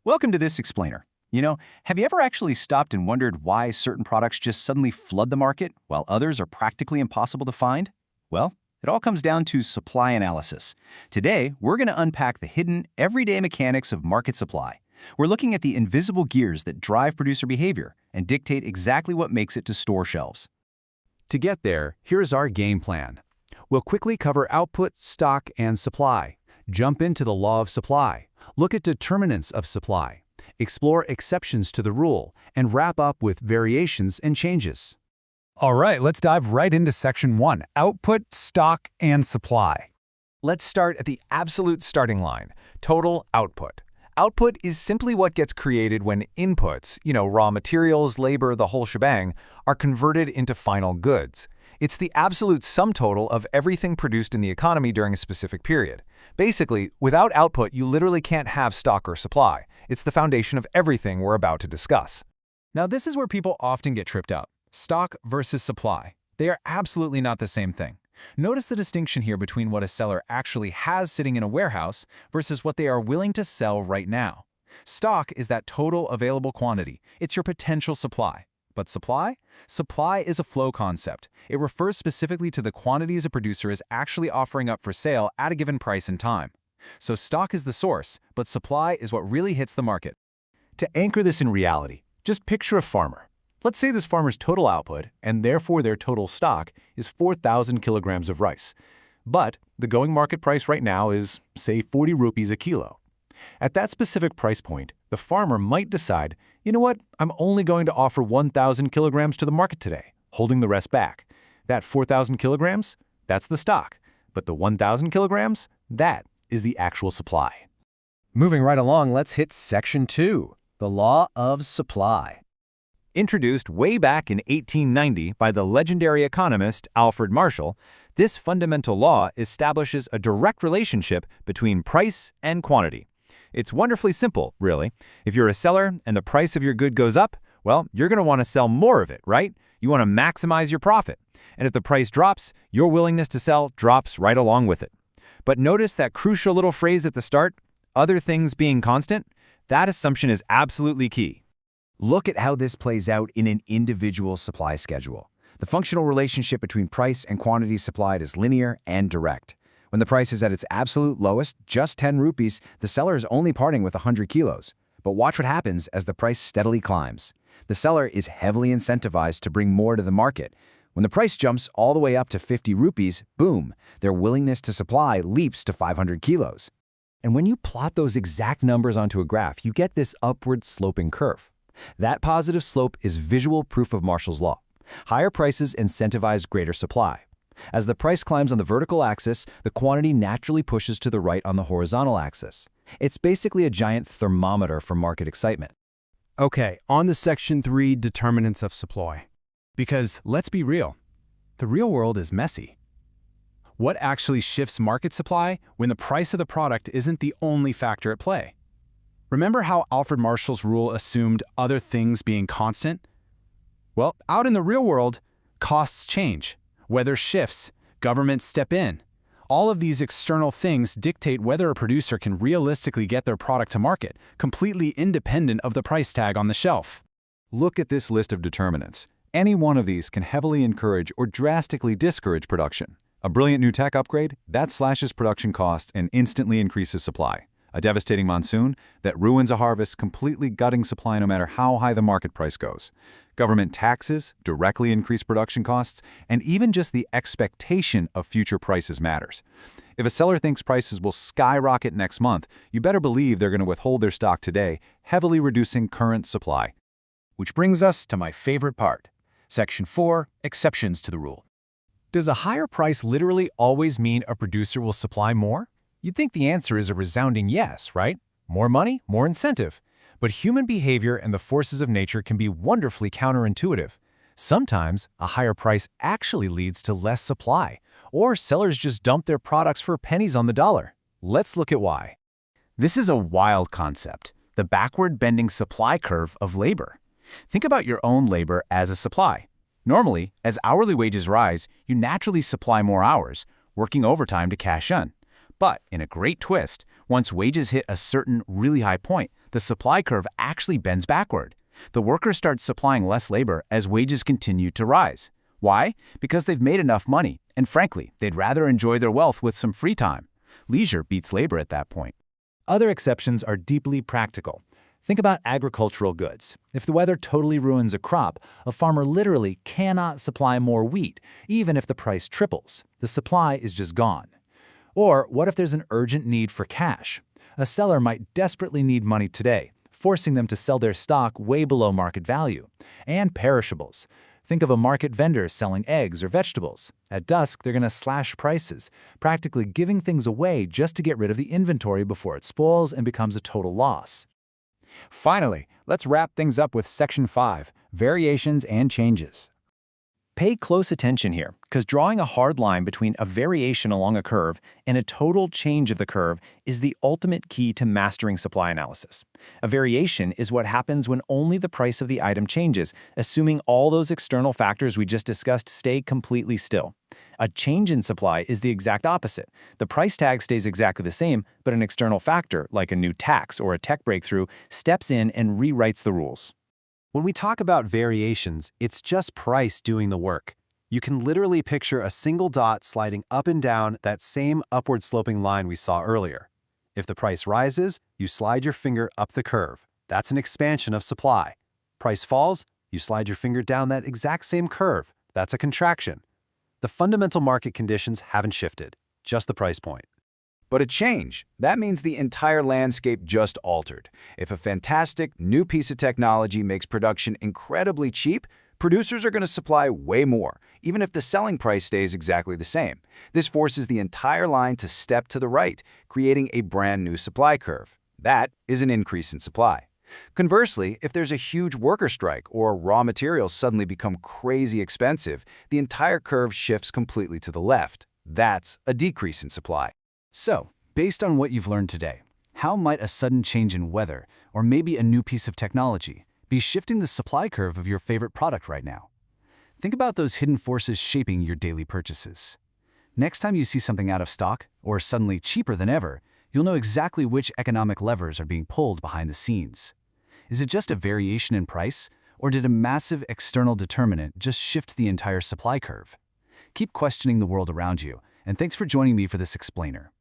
Welcome to this explainer. Have you ever actually stopped and wondered why certain products just suddenly flood the market while others are practically impossible to find? Well, it all comes down to supply analysis. Today, we're going to unpack the hidden, everyday mechanics of market supply. We're looking at the invisible gears that drive producer behavior and dictate exactly what makes it to store shelves. To get there, here's our game plan. We'll quickly cover output, stock, and supply. Jump into the law of supply. Look at determinants of supply. Explore exceptions to the rule, and wrap up with variations and changes. All right, let's dive right into Section 1, Output, Stock, and Supply. Let's start at the absolute starting line, total output. Output is simply what gets created when inputs, raw materials, labor, the whole shebang, are converted into final goods. It's the absolute sum total of everything produced in the economy during a specific period. Basically, without output, you literally can't have stock or supply. It's the foundation of everything we're about to discuss. Now, this is where people often get tripped up. Stock versus supply. They are absolutely not the same thing. Notice the distinction here between what a seller actually has sitting in a warehouse versus what they are willing to sell right now. Stock is that total available quantity. It's your potential supply. But supply? Supply is a flow concept. It refers specifically to the quantities a producer is actually offering up for sale at a given price and time. So stock is the source, but supply is what really hits the market. To anchor this in reality, just picture a farmer. Let's say this farmer's total output, and therefore their total stock, is 4,000 kilograms of rice. But the going market price right now is, say, 40 rupees a kilo. At that specific price point, the farmer might decide, you know what, I'm only going to offer 1,000 kilograms to the market today, holding the rest back. That 4,000 kilograms, that's the stock. But the 1,000 kilograms, that is the actual supply. Moving right along, let's hit Section 2, the law of supply. Introduced way back in 1890 by the legendary economist Alfred Marshall, this fundamental law establishes a direct relationship between price and quantity. It's wonderfully simple, really. If you're a seller and the price of your good goes up, well, you're going to want to sell more of it, right? You want to maximize your profit. And if the price drops, your willingness to sell drops right along with it. But notice that crucial little phrase at the start, other things being constant. That assumption is absolutely key. Look at how this plays out in an individual supply schedule. The functional relationship between price and quantity supplied is linear and direct. When the price is at its absolute lowest, just 10 rupees, the seller is only parting with 100 kilos. But watch what happens as the price steadily climbs. The seller is heavily incentivized to bring more to the market. When the price jumps all the way up to 50 rupees, boom, their willingness to supply leaps to 500 kilos. And when you plot those exact numbers onto a graph, you get this upward sloping curve. That positive slope is visual proof of Marshall's law. Higher prices incentivize greater supply. As the price climbs on the vertical axis, the quantity naturally pushes to the right on the horizontal axis. It's basically a giant thermometer for market excitement. Okay, on to Section 3, Determinants of Supply. Because, let's be real, the real world is messy. What actually shifts market supply when the price of the product isn't the only factor at play? Remember how Alfred Marshall's rule assumed other things being constant? Well, out in the real world, costs change. Weather shifts, governments step in. All of these external things dictate whether a producer can realistically get their product to market, completely independent of the price tag on the shelf. Look at this list of determinants. Any one of these can heavily encourage or drastically discourage production. A brilliant new tech upgrade, that slashes production costs and instantly increases supply. A devastating monsoon that ruins a harvest, completely gutting supply no matter how high the market price goes. Government taxes directly increase production costs, and even just the expectation of future prices matters. If a seller thinks prices will skyrocket next month, you better believe they're going to withhold their stock today, heavily reducing current supply. Which brings us to my favorite part. Section 4, Exceptions to the rule. Does a higher price literally always mean a producer will supply more? You'd think the answer is a resounding yes, right? More money, more incentive. But human behavior and the forces of nature can be wonderfully counterintuitive. Sometimes, a higher price actually leads to less supply, or sellers just dump their products for pennies on the dollar. Let's look at why. This is a wild concept, the backward-bending supply curve of labor. Think about your own labor as a supply. Normally, as hourly wages rise, you naturally supply more hours, working overtime to cash in. But in a great twist, Once wages hit a certain really high point, the supply curve actually bends backward. The workers start supplying less labor as wages continue to rise. Why? Because they've made enough money, and frankly, they'd rather enjoy their wealth with some free time. Leisure beats labor at that point. Other exceptions are deeply practical. Think about agricultural goods. If the weather totally ruins a crop, a farmer literally cannot supply more wheat, even if the price triples. The supply is just gone. Or what if there's an urgent need for cash? A seller might desperately need money today, forcing them to sell their stock way below market value. And perishables. Think of a market vendor selling eggs or vegetables. At dusk, they're going to slash prices, practically giving things away just to get rid of the inventory before it spoils and becomes a total loss. Finally, let's wrap things up with Section 5, Variations and Changes. Pay close attention here, because drawing a hard line between a variation along a curve and a total change of the curve is the ultimate key to mastering supply analysis. A variation is what happens when only the price of the item changes, assuming all those external factors we just discussed stay completely still. A change in supply is the exact opposite. The price tag stays exactly the same, but an external factor, like a new tax or a tech breakthrough, steps in and rewrites the rules. When we talk about variations, it's just price doing the work. You can literally picture a single dot sliding up and down that same upward sloping line we saw earlier. If the price rises, you slide your finger up the curve. That's an expansion of supply. Price falls, you slide your finger down that exact same curve. That's a contraction. The fundamental market conditions haven't shifted, just the price point. But a change, that means the entire landscape just altered. If a fantastic new piece of technology makes production incredibly cheap, producers are going to supply way more, even if the selling price stays exactly the same. This forces the entire line to step to the right, creating a brand new supply curve. That is an increase in supply. Conversely, if there's a huge worker strike or raw materials suddenly become crazy expensive, the entire curve shifts completely to the left. That's a decrease in supply. So, based on what you've learned today, how might a sudden change in weather, or maybe a new piece of technology, be shifting the supply curve of your favorite product right now? Think about those hidden forces shaping your daily purchases. Next time you see something out of stock, or suddenly cheaper than ever, you'll know exactly which economic levers are being pulled behind the scenes. Is it just a variation in price, or did a massive external determinant just shift the entire supply curve? Keep questioning the world around you, and thanks for joining me for this explainer.